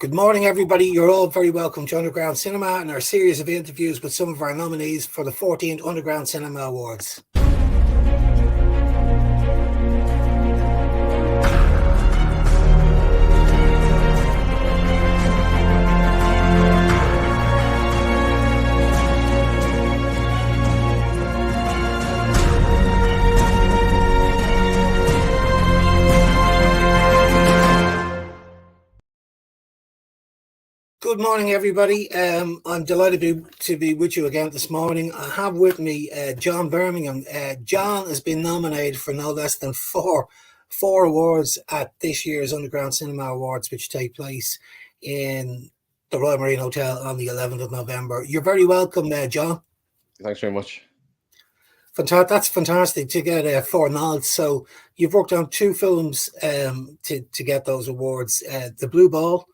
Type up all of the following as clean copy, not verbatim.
Good morning, everybody. You're all very welcome to Underground Cinema and our series of interviews with some of our nominees for the 14th Underground Cinema Awards. Good morning, everybody. I'm delighted to be with you again this morning. I have with me John Bermingham. John has been nominated for no less than four awards at this year's Underground Cinema Awards, which take place in the Royal Marine Hotel on the 11th of November. You're very welcome, John. Thanks very much. That's fantastic to get 4 nods. So you've worked on 2 films to get those awards. The Blue Ball,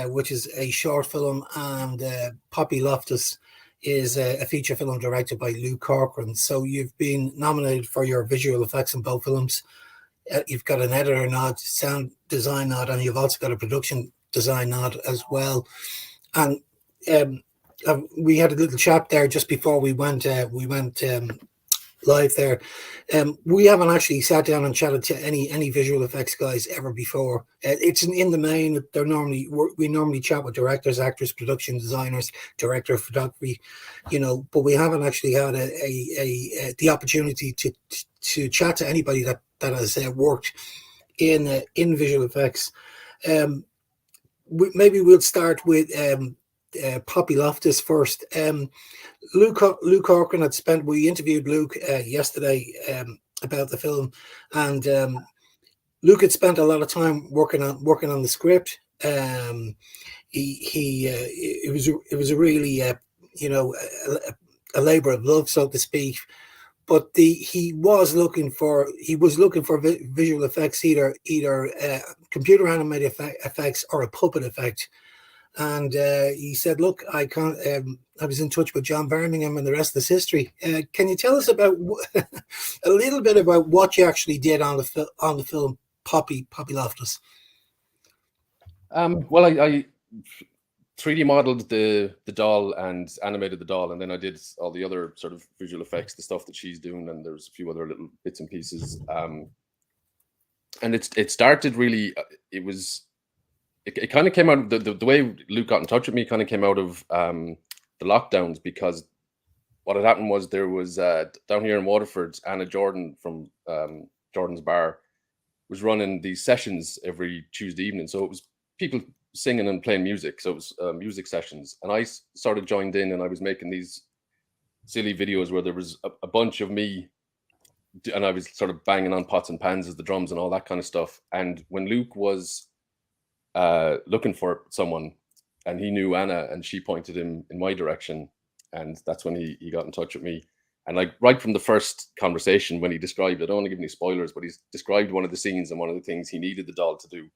which is a short film, and Poppy Loftus is a feature film directed by Luke Corcoran. So you've been nominated for your visual effects in both films. You've got an editor nod, sound design nod, and you've also got a production design nod as well. And we had a little chat there just before we went live there. We haven't actually sat down and chatted to any visual effects guys ever before. It's in the main, we normally chat with directors, actors, production designers, director of photography, but we haven't actually had the opportunity to chat to anybody that has worked in visual effects. Maybe we'll start with Poppy Loftus first. Luke Corcoran we interviewed Luke yesterday about the film, and Luke had spent a lot of time working on the script. It was a really a labor of love, so to speak. But he was looking for visual effects, either computer animated effects or a puppet effect. And he said, "Look, I can't. I was in touch with John Bermingham, and the rest is history." Can you tell us about a little bit about what you actually did on the film Poppy Loftus? Well, I 3D modeled the doll and animated the doll, and then I did all the other sort of visual effects, the stuff that she's doing, and there's a few other little bits and pieces. And it started really. It kind of came out, the way Luke got in touch with me kind of came out of the lockdowns, because what had happened was there was down here in Waterford, Anna Jordan from Jordan's Bar was running these sessions every Tuesday evening. So it was people singing and playing music. So it was music sessions. And I sort of joined in, and I was making these silly videos where there was a bunch of me, and I was sort of banging on pots and pans as the drums and all that kind of stuff. And when Luke was looking for someone, and he knew Anna, and she pointed him in my direction, and that's when he got in touch with me. And like right from the first conversation, when he described, I don't want to give any spoilers, but he's described one of the scenes and one of the things he needed the doll to do,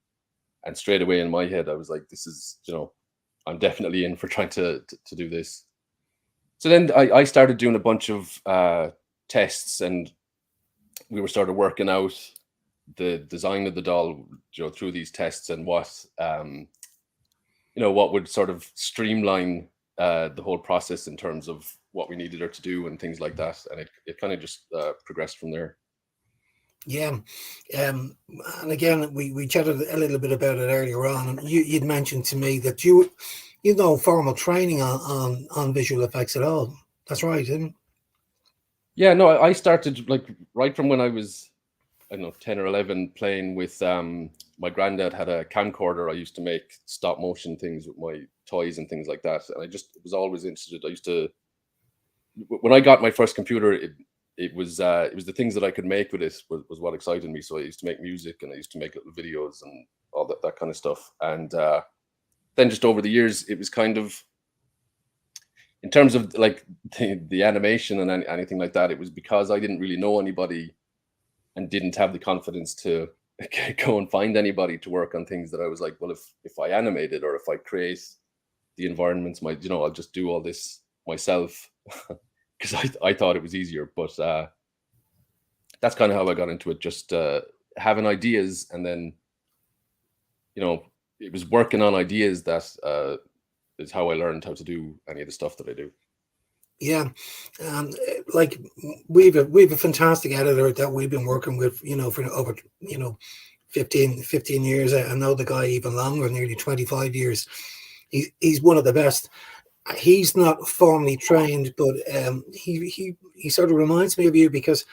and straight away in my head I was like, this is, I'm definitely in for trying to do this. So then I started doing a bunch of tests, and we started working out the design of the doll, through these tests, and what would sort of streamline the whole process in terms of what we needed her to do and things like that. And it kind of just progressed from there. Yeah. And again, we chatted a little bit about it earlier on, and you'd mentioned to me that you formal training on visual effects at all. That's right, isn't it? Yeah, no, I started like right from when I was, I don't know, 10 or 11, playing with my granddad had a camcorder. I used to make stop motion things with my toys and things like that, and I just was always interested. I used to, when I got my first computer, it was the things that I could make with it was what excited me. So I used to make music, and I used to make little videos and all that kind of stuff. And then just over the years, it was kind of, in terms of like the animation and anything like that, it was because I didn't really know anybody and didn't have the confidence to go and find anybody to work on things, that I was like, well, if I animate it, or if I create the environments, I'll just do all this myself, because I thought it was easier. But that's kind of how I got into it, just having ideas, and then it was working on ideas that is how I learned how to do any of the stuff that I do. Yeah, like we've a fantastic editor that we've been working with, for over 15 years. I know the guy even longer, nearly 25 years. He's one of the best. He's not formally trained, but he sort of reminds me of you, because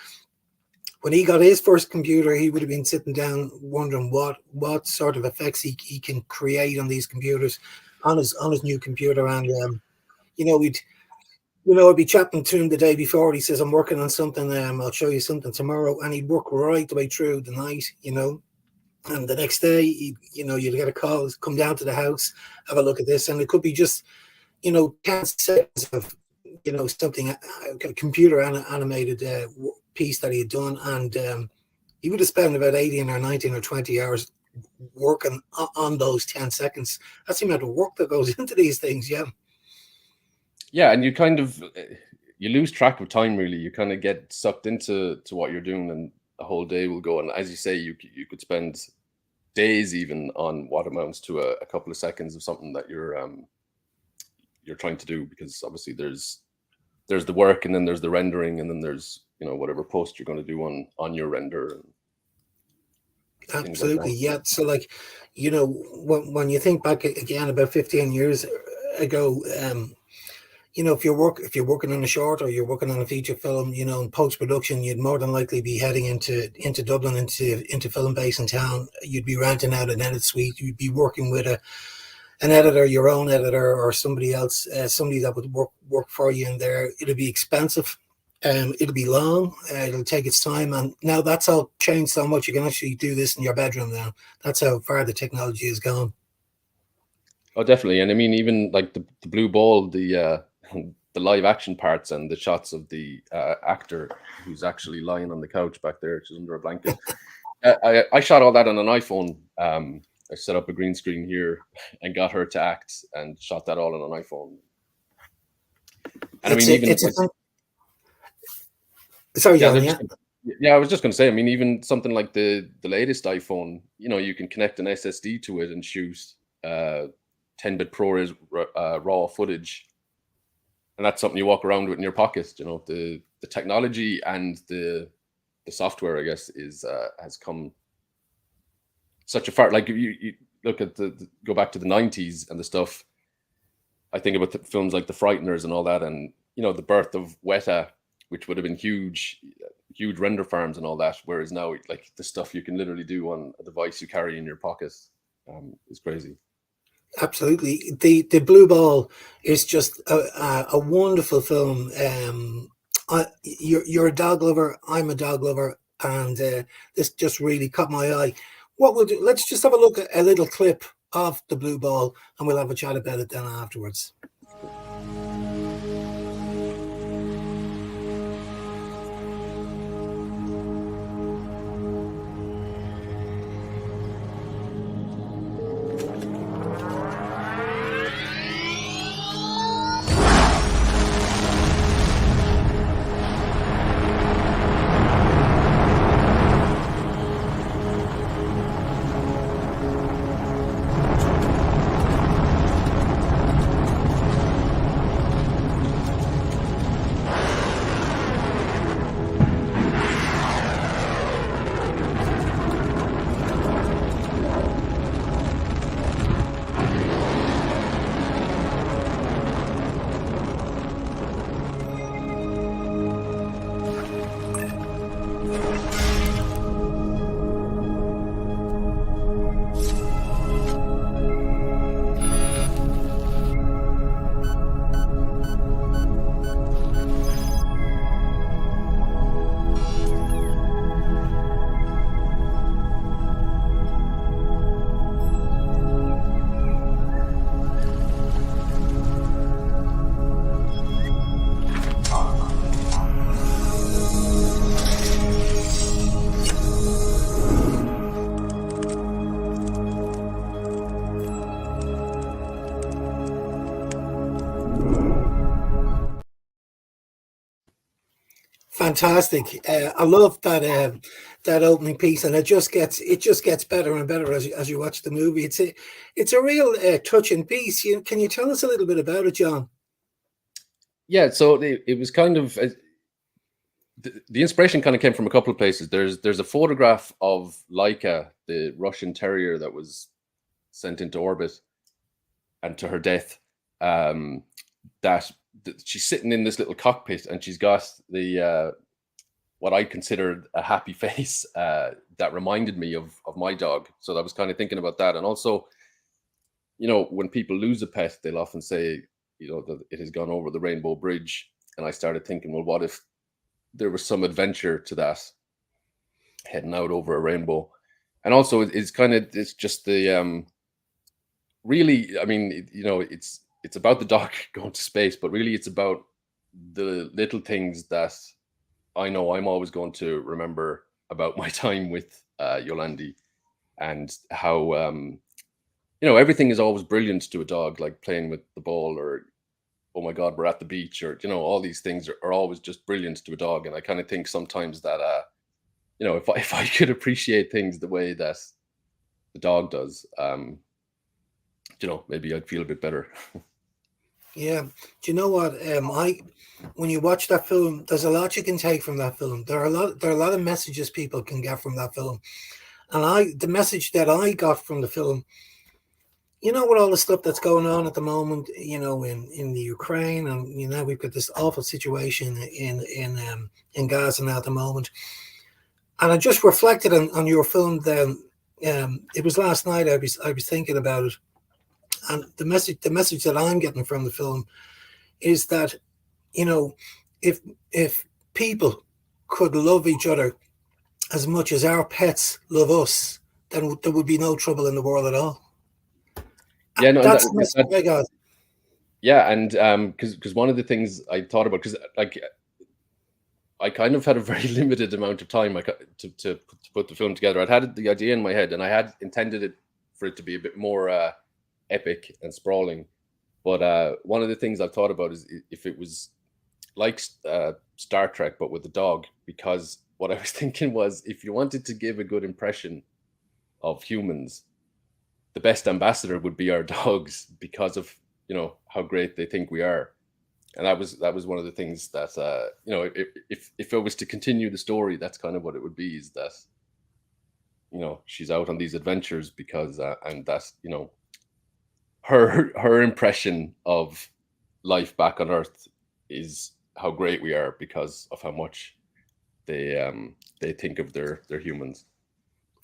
when he got his first computer, he would have been sitting down wondering what sort of effects he can create on these computers, on his new computer. And I'd be chatting to him the day before. He says, "I'm working on something. I'll show you something tomorrow," and he'd work right the way through the night. And the next day, you'd get a call, come down to the house, have a look at this, and it could be just 10 seconds of something, a computer animated piece that he had done, and he would have spent about 18 or 19 or 20 hours working on those 10 seconds. That's the amount of work that goes into these things. Yeah, and you lose track of time, really. You kind of get sucked into what you're doing, and the whole day will go. And as you say, you could spend days even on what amounts to a couple of seconds of something that you're trying to do, because obviously there's the work, and then there's the rendering, and then there's whatever post you're going to do on your render. Absolutely, yeah. So when you think back again about 15 years ago, if you're working on a short, or you're working on a feature film, in post-production, you'd more than likely be heading into Dublin, into Film Base in town. You'd be renting out an edit suite. You'd be working with an editor, your own editor, or somebody else, somebody that would work for you in there. It'll be expensive. It'll be long. It'll take its time. And now that's all changed so much. You can actually do this in your bedroom now. That's how far the technology has gone. Oh, definitely. And I mean, even like the blue ball, the live action parts and the shots of the actor who's actually lying on the couch back there, which is under a blanket. I shot all that on an iPhone. I set up a green screen here and got her to act, and shot that all on an iPhone. And sorry, John. I was just going to say, I mean, even something like the latest iPhone, you can connect an SSD to it and shoot 10-bit ProRes raw footage, and that's something you walk around with in your pocket. The technology and the software, I guess, has come such a far. Like you look at go back to the 90s and the stuff. I think about the films like The Frighteners and all that, and the birth of Weta, which would have been huge render farms and all that. Whereas now, like, the stuff you can literally do on a device you carry in your pocket is crazy. Absolutely. The Blue Ball is just a wonderful film. You're a dog lover. I'm a dog lover. And this just really caught my eye. What we'll do, let's just have a look at a little clip of the Blue Ball, and we'll have a chat about it then afterwards. fantastic. I love that that opening piece, and it just gets better and better as you watch the movie. It's a real touching piece. Can you tell us a little bit about it, John? Yeah, so it was kind of the inspiration kind of came from a couple of places. There's a photograph of Laika, the Russian terrier that was sent into orbit and to her death. That she's sitting in this little cockpit, and she's got the what I considered a happy face that reminded me of my dog. So I was kind of thinking about that, and also, when people lose a pet, they'll often say, that it has gone over the rainbow bridge. And I started thinking, well, what if there was some adventure to that, heading out over a rainbow? And also, it's just the really, I mean, it's about the dog going to space, but really it's about the little things that I know I'm always going to remember about my time with Yolandi, and how everything is always brilliant to a dog, like playing with the ball, or oh my God, we're at the beach, or all these things are always just brilliant to a dog. And I kind of think sometimes that if I could appreciate things the way that the dog does, maybe I'd feel a bit better. Yeah. Do you know what? When you watch that film, there's a lot you can take from that film. There are a lot of messages people can get from that film. And the message that I got from the film, with all the stuff that's going on at the moment, in the Ukraine, and we've got this awful situation in Gaza now at the moment. And I just reflected on your film. Then it was last night. I was thinking about it, and the message that I'm getting from the film is that, if people could love each other as much as our pets love us, then there would be no trouble in the world at all. Yeah, no, That's the message I got. Yeah, and because one of the things I thought about, because I kind of had a very limited amount of time to put the film together. I'd had the idea in my head, and I had intended it for it to be a bit more epic and sprawling. But one of the things I've thought about is if it was like Star Trek, but with a dog, because what I was thinking was, if you wanted to give a good impression of humans, the best ambassador would be our dogs, because of how great they think we are. And that was one of the things that if I was to continue the story, that's kind of what it would be, is that she's out on these adventures because and that's her impression of life back on Earth is how great we are, because of how much they think of their humans.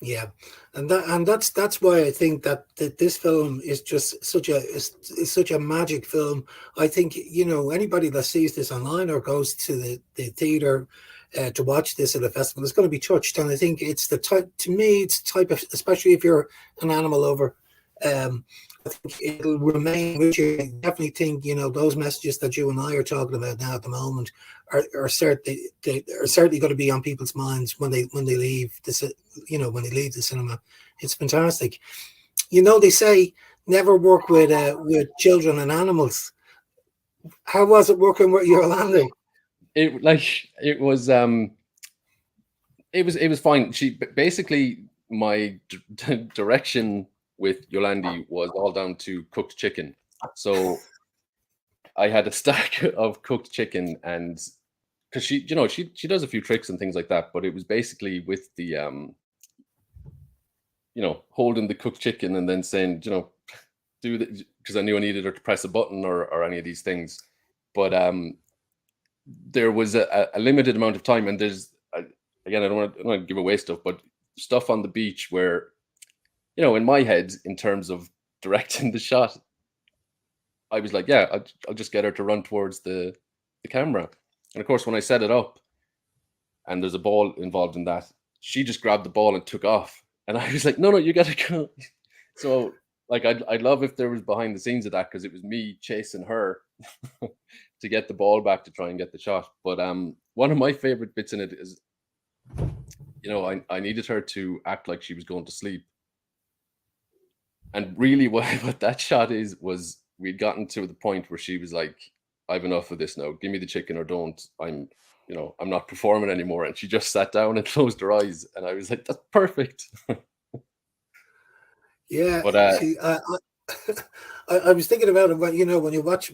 Yeah, and that's why I think that this film is just is such a magic film. I think anybody that sees this online or goes to the theater to watch this at a festival is going to be touched. And I think it's the type, to me, it's the type of, especially if you're an animal lover, I think it'll remain with you. I definitely think those messages that you and I are talking about now at the moment are certainly going to be on people's minds when they leave this. When they leave the cinema. It's fantastic. They say never work with children and animals. How was it working with Yolandi? It was fine. She basically, my direction with Yolandi was all down to cooked chicken. So I had a stack of cooked chicken, and because she does a few tricks and things like that, but it was basically with the holding the cooked chicken and then saying, do the, because I knew I needed her to press a button or any of these things. But there was a limited amount of time, and there's again, I don't want to give away stuff, but stuff on the beach where, in my head, in terms of directing the shot, I was like, yeah, I'll just get her to run towards the camera. And of course, when I set it up and there's a ball involved in that, she just grabbed the ball and took off. And I was like, no, you got to go. So I'd love if there was behind the scenes of that, because it was me chasing her to get the ball back to try and get the shot. But one of my favorite bits in it is, I needed her to act like she was going to sleep. And really what that shot was we'd gotten to the point where she was like, I've enough of this now. Give me the chicken or don't. I'm I'm not performing anymore. And she just sat down and closed her eyes, and I was like, that's perfect. Yeah, But see, I was thinking about it when when you watch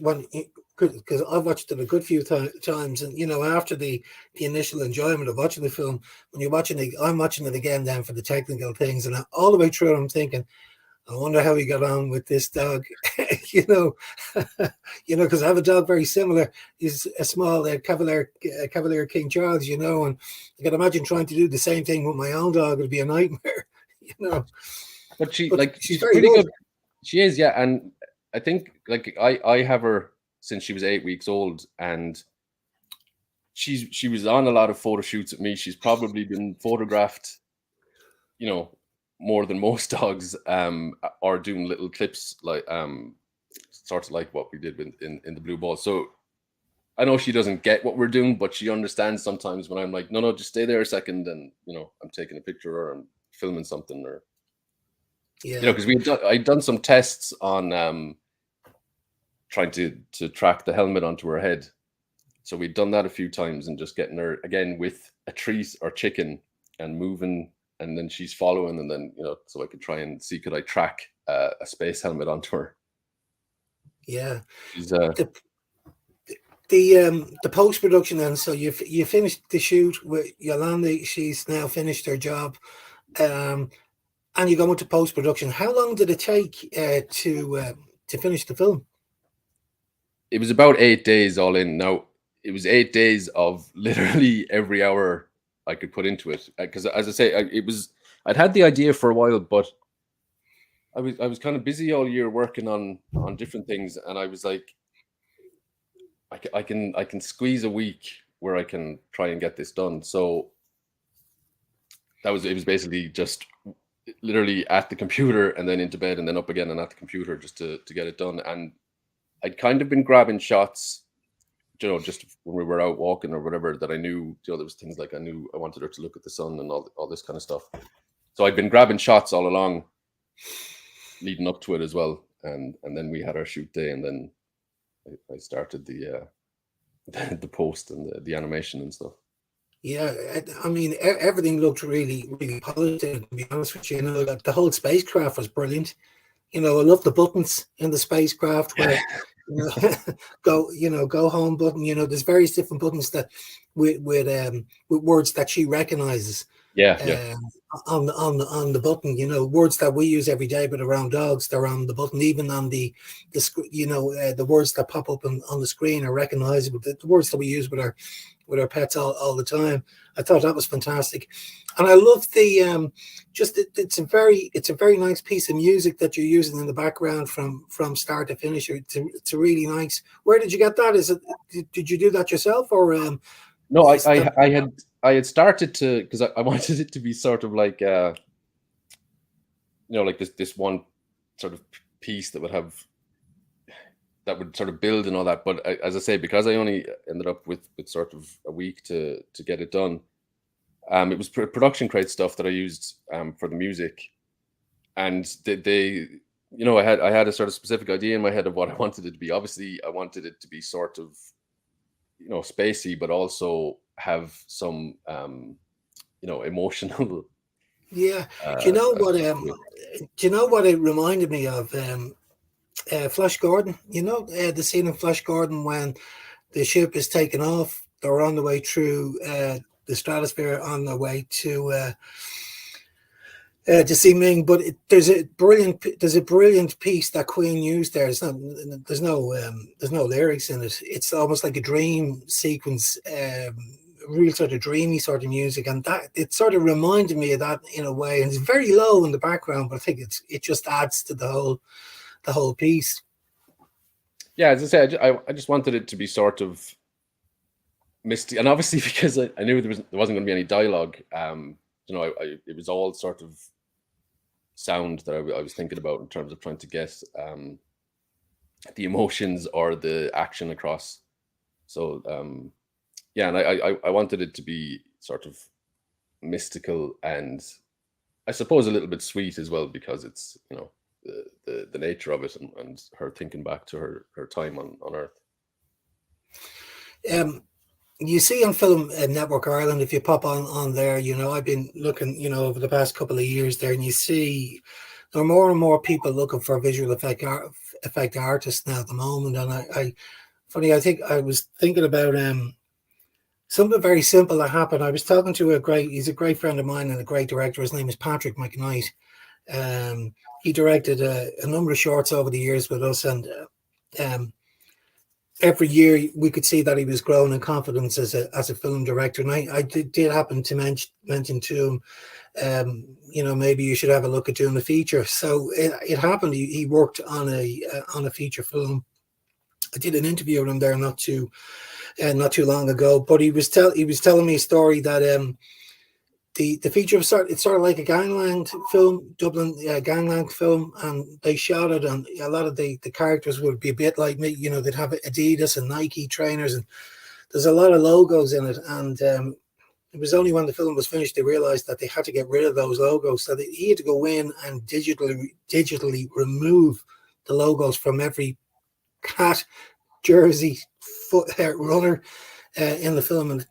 because I've watched it a good few times, and after the initial enjoyment of watching the film, when you're watching it, I'm watching it again then for the technical things, and all the way through, I'm thinking, I wonder how he got on with this dog, you know, because I have a dog very similar. He's a small Cavalier King Charles, and I can imagine trying to do the same thing with my own dog would be a nightmare, you know. but But she's she's very pretty good. good. She is, yeah. And I think like I have her since she was 8 weeks old, and she was on a lot of photo shoots with me. She's probably been photographed, more than most dogs, are doing little clips like sort of like what we did in the blue ball. So I know she doesn't get what we're doing, but she understands sometimes when I'm like, no, just stay there a second, and I'm taking a picture or I'm filming something, or Yeah, because I'd done some tests on trying to track the helmet onto her head. So we'd done that a few times, and just getting her again with a treat or chicken and moving, and then she's following, and then so I could try and see, could I track a space helmet onto her. yeah. She's The post production then. So you finished the shoot with Yolanda. She's now finished her job, and you go into post production. How long did it take to finish the film? It was about 8 days all in. Now, it was 8 days of literally every hour I could put into it, because, as I say, I'd had the idea for a while, but I was kind of busy all year working on different things, and I was like, I can squeeze a week where I can try and get this done. So it was basically just literally at the computer and then into bed and then up again and at the computer just to get it done. And I'd kind of been grabbing shots, just when we were out walking or whatever, that I knew, there was things like I knew I wanted her to look at the sun and all this kind of stuff. So I'd been grabbing shots all along, leading up to it as well. And then we had our shoot day, and then I started the the post and the animation and stuff. Yeah, I mean, everything looked really, really positive. To be honest with you, that the whole spacecraft was brilliant. I love the buttons in the spacecraft where you know, go home button. There's various different buttons that with words that she recognizes. Yeah. On the button, words that we use every day, but around dogs, they're on the button. Even on the the words that pop up on the screen are recognizable. The words that we use with our pets all the time. I thought that was fantastic, and I love the it's a very nice piece of music that you're using in the background from start to finish. It's a really nice. Where did you get that? Did you do that yourself, or No, I had started to, because I wanted it to be sort of like like this one sort of piece that would sort of build and all that. But as I say, because I only ended up with sort of a week to get it done, it was production crate stuff that I used for the music, and they I had a sort of specific idea in my head of what I wanted it to be. Obviously, I wanted it to be sort of spacey, but also have some emotional. Yeah, do you know what? Do you know what it reminded me of? Flash Gordon. The scene in Flash Gordon when the ship is taken off. They're on the way through the stratosphere, on their way to see Ming. But there's a brilliant piece that Queen used there. There's no lyrics in it. It's almost like a dream sequence. Real sort of dreamy sort of music, and that it sort of reminded me of that in a way. And it's very low in the background, but I think it just adds to the whole piece. Yeah, as I say, I just wanted it to be sort of misty, and obviously because I knew there wasn't going to be any dialogue. It was all sort of sound that I was thinking about in terms of trying to get the emotions or the action across. So yeah, and I wanted it to be sort of mystical, and I suppose a little bit sweet as well, because it's the nature of it, and her thinking back to her time on Earth. You see on Film Network Ireland, if you pop on there, I've been looking, over the past couple of years there, and you see there are more and more people looking for visual effect artists now at the moment. And I think I was thinking about something very simple that happened. I was talking to he's a great friend of mine and a great director. His name is Patrick McKnight. He directed a number of shorts over the years with us, and every year we could see that he was growing in confidence as a film director. And I did happen to mention to him, maybe you should have a look at doing a feature. So it happened. He worked on a feature film. I did an interview with him there not too long ago, but he was telling me a story that the feature was it's sort of like a gangland film, Dublin gangland film, and they shot it, and a lot of the characters would be a bit like me. They'd have Adidas and Nike trainers, and there's a lot of logos in it. And it was only when the film was finished they realized that they had to get rid of those logos, so he had to go in and digitally remove the logos from every cat, jersey, runner in the film, and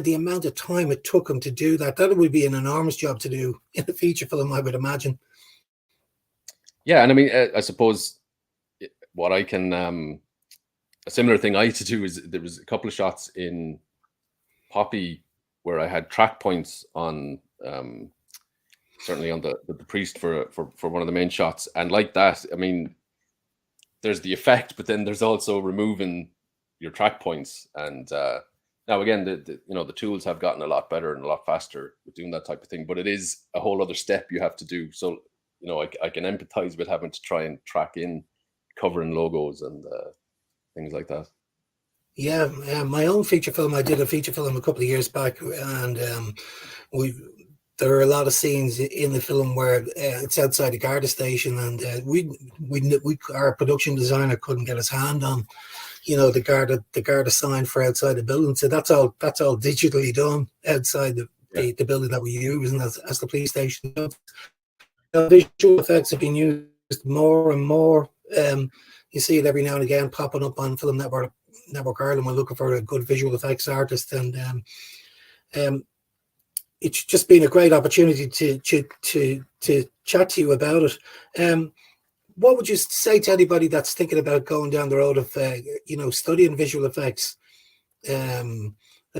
the amount of time it took him to do that would be an enormous job to do in a feature film, I would imagine. Yeah, and I mean, I suppose what I can a similar thing I had to do is there was a couple of shots in Poppy where I had track points on certainly on the priest for one of the main shots, and like that, I mean, there's the effect, but then there's also removing your track points. And now again, the tools have gotten a lot better and a lot faster with doing that type of thing, but it is a whole other step you have to do. So I can empathize with having to try and track in covering logos and things like that. Yeah, my own feature film, I did a feature film a couple of years back, and there are a lot of scenes in the film where it's outside the Garda station, and our production designer couldn't get his hand on the Garda sign for outside the building. So that's all digitally done outside the building that we use, and as the police station. Visual effects have been used more and more. You see it every now and again popping up on Film Network Ireland. We're looking for a good visual effects artist, and it's just been a great opportunity to chat to you about it. What would you say to anybody that's thinking about going down the road of studying visual effects? Have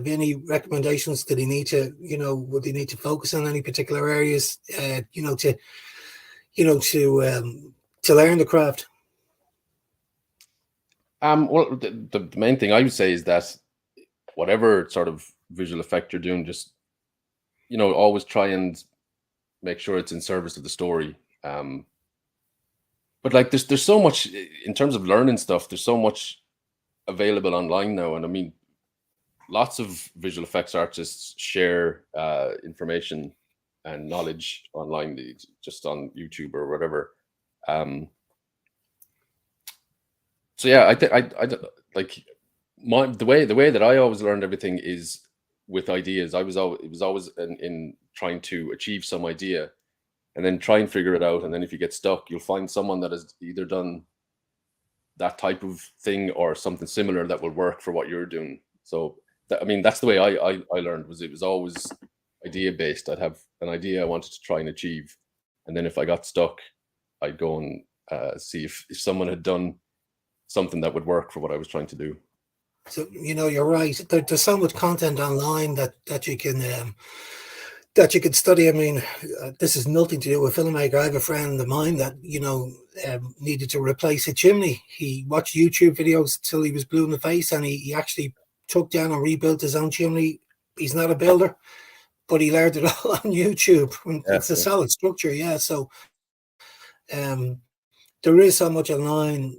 you any recommendations? Would they need to focus on any particular areas to learn the craft? Well, the main thing I would say is that whatever sort of visual effect you're doing, just always try and make sure it's in service of the story. But like there's so much in terms of learning stuff. There's so much available online now, and I mean, lots of visual effects artists share information and knowledge online, just on YouTube or whatever. So yeah, I like the way that I always learned everything is with ideas. It was always in trying to achieve some idea, and then try and figure it out. And then if you get stuck, you'll find someone that has either done that type of thing or something similar that will work for what you're doing. So that's the way I learned. It was always idea based. I'd have an idea I wanted to try and achieve, and then if I got stuck, I'd go and see if someone had done something that would work for what I was trying to do. So you're right. There's so much content online that you can study. I mean, this is nothing to do with filmmaker. I have a friend of mine that needed to replace a chimney. He watched YouTube videos till he was blue in the face, and he actually took down and rebuilt his own chimney. He's not a builder, but he learned it all on YouTube. It's a solid structure, yeah. So there is so much online,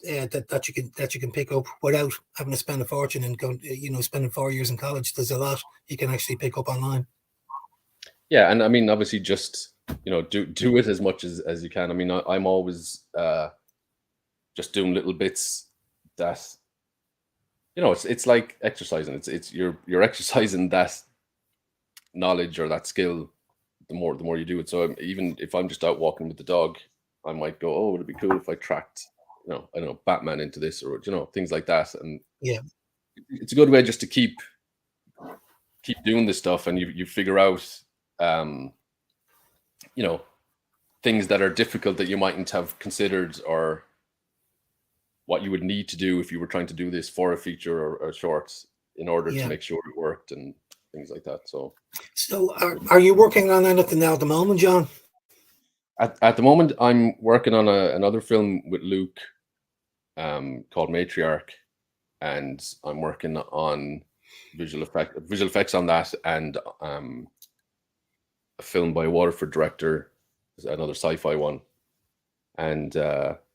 that you can pick up without having to spend a fortune and go, spending 4 years in college. There's a lot you can actually pick up online. Yeah, and I mean, obviously, just do it as much as you can. I mean, I'm always just doing little bits that it's like exercising. It's you're exercising that knowledge or that skill the more you do it. So even if I'm just out walking with the dog, I might go, oh, it'd be cool if I tracked I don't know, Batman into this, or things like that. And yeah, it's a good way just to keep doing this stuff, and you figure out, you know, things that are difficult that you mightn't have considered, or what you would need to do if you were trying to do this for a feature or a short in order to make sure it worked and things like that. So are you working on anything now at the moment, John? At the moment, I'm working on another film with Luke called Matriarch, and I'm working on visual effects on that, and a film by a Waterford director, another sci-fi one, and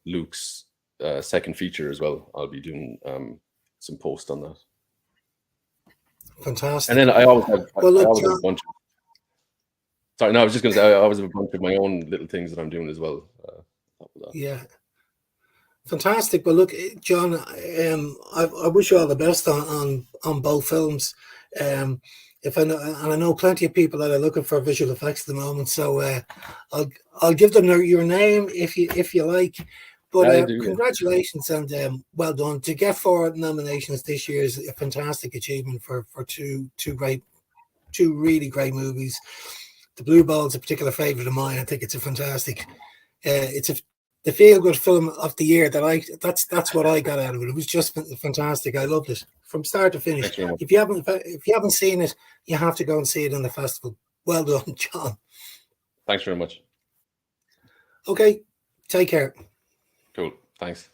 Luke's second feature as well. I'll be doing some post on that. Fantastic. And then I always have a bunch of. Sorry, no, I was just going to say I always have a bunch of my own little things that I'm doing as well. Yeah. Fantastic. Well, look, John, I wish you all the best on both films. If I know, and I know plenty of people that are looking for visual effects at the moment, so I'll give them your name if you like. But congratulations and well done. To get 4 nominations this year is a fantastic achievement for two really great movies. The Blue Ball is a particular favorite of mine. I think it's a fantastic. It's the feel-good film of the year that's what I got out of it. It was just fantastic. I loved it from start to finish. If you haven't seen it, you have to go and see it in the festival. Well done, John. Thanks very much. Okay, take care. Cool. Thanks.